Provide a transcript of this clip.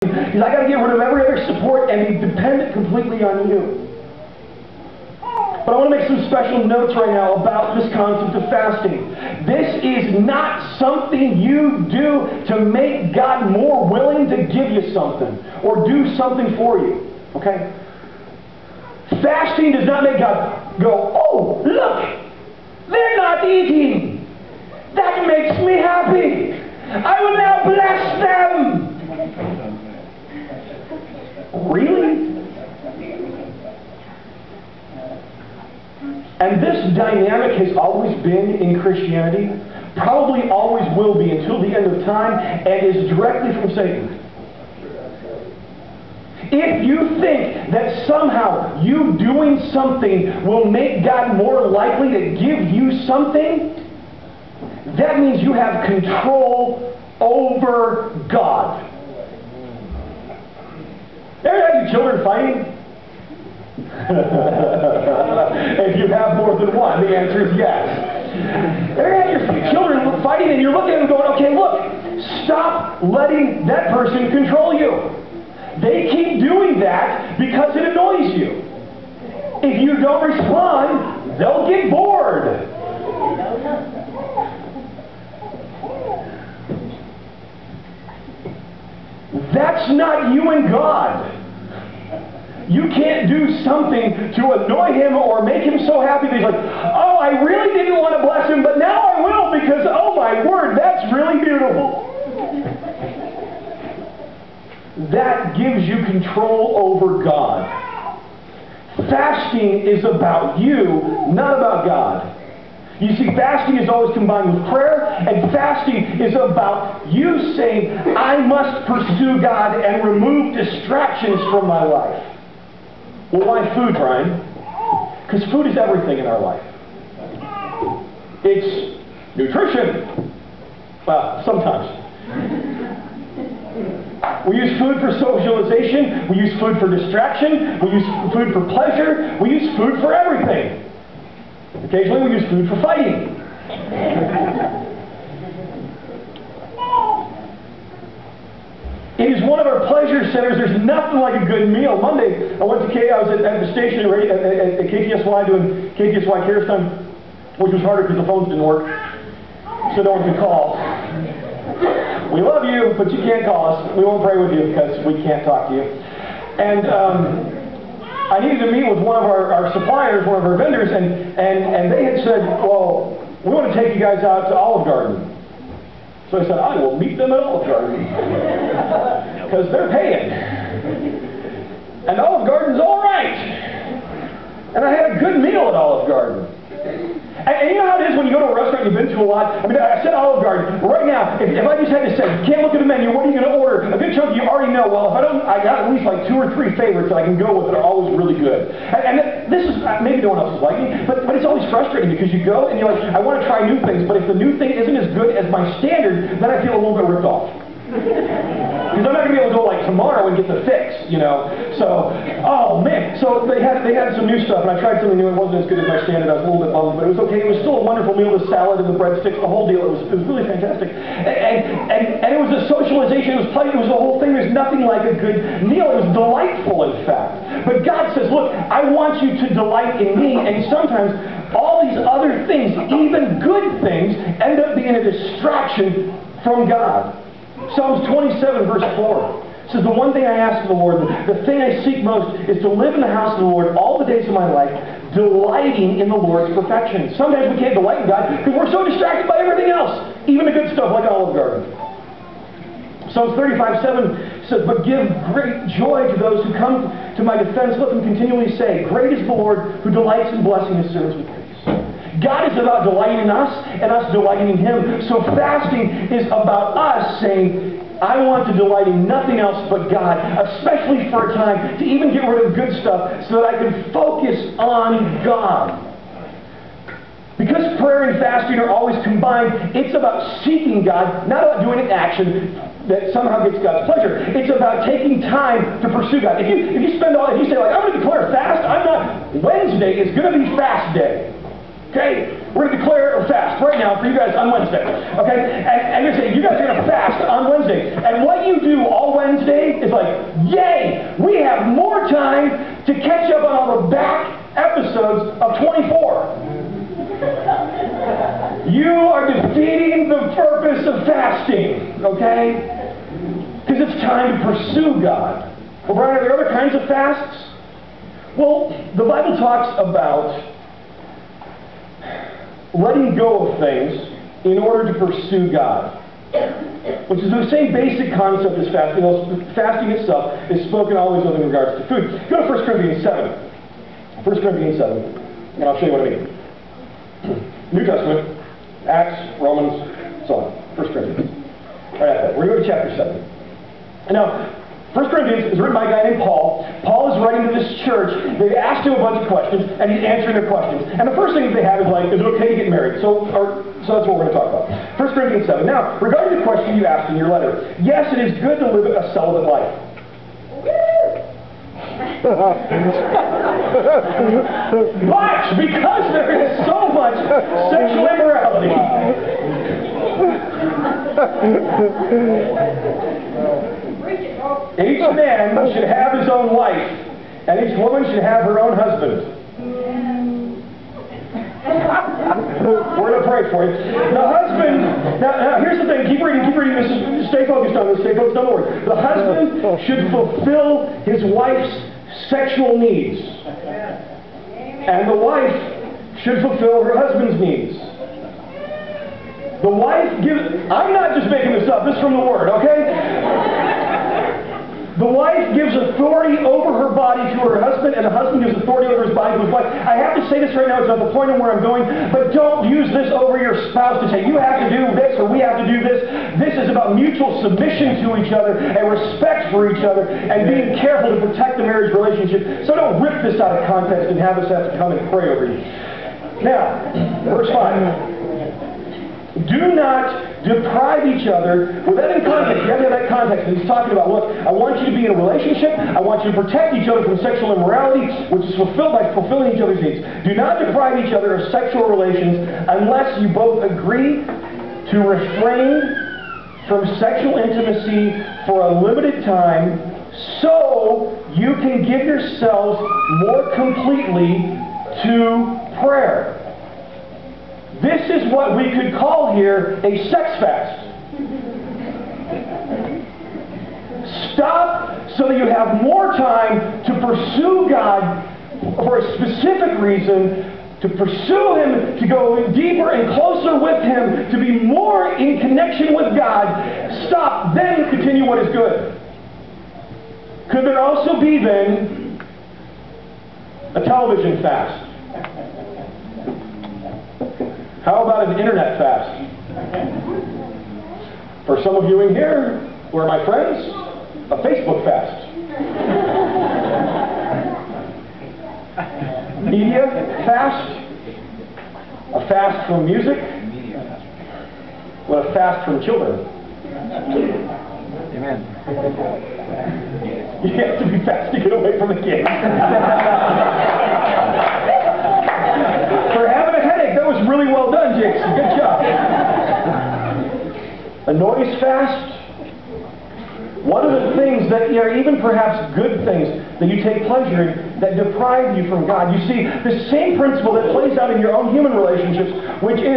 Because I got to get rid of every other support and be dependent completely on you. But I want to make some special notes right now about this concept of fasting. This is not something you do to make God more willing to give you something or do something for you. Okay? Fasting does not make God go, oh, look, they're not eating. That makes me happy. I will now bless them. Really? And this dynamic has always been in Christianity, probably always will be until the end of time, and is directly from Satan. If you think that somehow you doing something will make God more likely to give you something, that means you have control over God. Ever had your children fighting? If you have more than one, the answer is yes. Ever had your children fighting and you're looking at them going, okay, look, stop letting that person control you. They keep doing that because it annoys you. If you don't respond, they'll get bored. That's not you and God. You can't do something to annoy Him or make Him so happy that He's like, oh, I really didn't want to bless Him, but now I will because, oh my word, that's really beautiful. That gives you control over God. Fasting is about you, not about God. You see, fasting is always combined with prayer, and fasting is about you saying, I must pursue God and remove distractions from my life. Well, why food, Brian? Because food is everything in our life. It's nutrition. Well, sometimes. We use food for socialization. We use food for distraction. We use food for pleasure. We use food for everything. Occasionally we use food for fighting. It is one of our pleasure centers. There's nothing like a good meal. Monday, I was at the station at KTSY doing KTSY Cares Time, which was harder because the phones didn't work, so no one could call. We love you, but you can't call us. We won't pray with you because we can't talk to you. And I needed to meet with one of our suppliers, one of our vendors, and they had said, well, we want to take you guys out to Olive Garden. So I said, I will meet them at Olive Garden. Because they're paying. And Olive Garden's all right. And I had a good meal at Olive Garden. And you know how it is when you go to a restaurant you've been to a lot? I mean, I said Olive Garden. Right now, if I just had to say, you can't look at the menu, what are you going to order? A good chunk of you already know, well, if I don't, I got at least like 2 or 3 favorites that I can go with that are always really good. And this is, maybe no one else is like me, but it's always frustrating because you go and you're like, I want to try new things, but if the new thing isn't as good as my standard, then I feel a little bit ripped off. Because I'm not going to be able to go like tomorrow and get the fix, you know. So, oh man. So they had some new stuff, and I tried something new. It wasn't as good as my standard. I was a little bit bummed, but it was okay. It was still a wonderful meal. The salad and the breadsticks, the whole deal. It was really fantastic. And it was a socialization. It was play. It was the whole thing. There's nothing like a good meal. It was delightful, in fact. But God says, look, I want you to delight in me, and sometimes all these other things, even good things, end up being a distraction from God. Psalms 27, verse 4 says, the one thing I ask of the Lord, the thing I seek most, is to live in the house of the Lord all the days of my life, delighting in the Lord's perfection. Sometimes we can't delight in God because we're so distracted by everything else, even the good stuff like Olive Garden. Psalms 35:7 says, but give great joy to those who come to my defense. Let them continually say, great is the Lord who delights in blessing His servants with peace. God is about delighting in us and us delighting in Him. So fasting is about us saying, I want to delight in nothing else but God, especially for a time to even get rid of good stuff so that I can focus on God. Because prayer and fasting are always combined, it's about seeking God, not about doing an action that somehow gets God's pleasure. It's about taking time to pursue God. If you say like, I'm going to declare a fast, Wednesday is going to be fast day. Okay? We're going to declare a fast right now for you guys on Wednesday. Okay? And you're saying, you guys are going to fast on Wednesday. And what you do all Wednesday is like, yay! We have more time to catch up on all the back episodes of 24. You are defeating the purpose of fasting. Okay? Because it's time to pursue God. Well, Brian, are there other kinds of fasts? Well, the Bible talks about letting go of things in order to pursue God, which is the same basic concept as fasting. Fasting itself is spoken always of in regards to food. Go to 1 Corinthians 7. 1 Corinthians 7, and I'll show you what I mean. New Testament, Acts, Romans, so on. 1 Corinthians. Right after that. We're going to go to chapter 7. And now, 1 Corinthians is written by a guy named Paul. Paul is writing to this church. They asked him a bunch of questions, and he's answering their questions. And the first thing that they have is like, is it okay to get married? So that's what we're going to talk about. 1 Corinthians 7. Now, regarding the question you asked in your letter, yes, it is good to live a celibate life. But because there is so much sexual immorality, each man should have his own wife, and each woman should have her own husband. We're going to pray for you. The husband, now here's the thing, keep reading this, stay focused on this, stay focused on the word. The husband should fulfill his wife's sexual needs. And the wife should fulfill her husband's needs. The wife gives, I'm not just making this up, this is from the Word, okay? The wife gives authority over her body to her husband, and the husband gives authority over his body to his wife. I have to say this right now, it's not the point of where I'm going, but don't use this over your spouse to say, you have to do this, or we have to do this. This is about mutual submission to each other, and respect for each other, and being careful to protect the marriage relationship. So don't rip this out of context and have us have to come and pray over you. Now, verse 5. Do not deprive each other. With that in context, you have to have that context. And he's talking about, look, I want you to be in a relationship. I want you to protect each other from sexual immorality, which is fulfilled by fulfilling each other's needs. Do not deprive each other of sexual relations unless you both agree to refrain from sexual intimacy for a limited time so you can give yourselves more completely to prayer. This is what we could call here a sex fast. Stop so that you have more time to pursue God for a specific reason, to pursue Him, to go deeper and closer with Him, to be more in connection with God. Stop, then continue what is good. Could there also be then a television fast? How about an internet fast? For some of you in here, who are my friends, a Facebook fast. Media fast. A fast from music. Well, a fast from children. Amen. You have to be fast to get away from the kids. For having a headache, that was really well done, Jakes. Good job. A noise fast. What are the things that are even perhaps good things that you take pleasure in that deprive you from God? You see, the same principle that plays out in your own human relationships, which is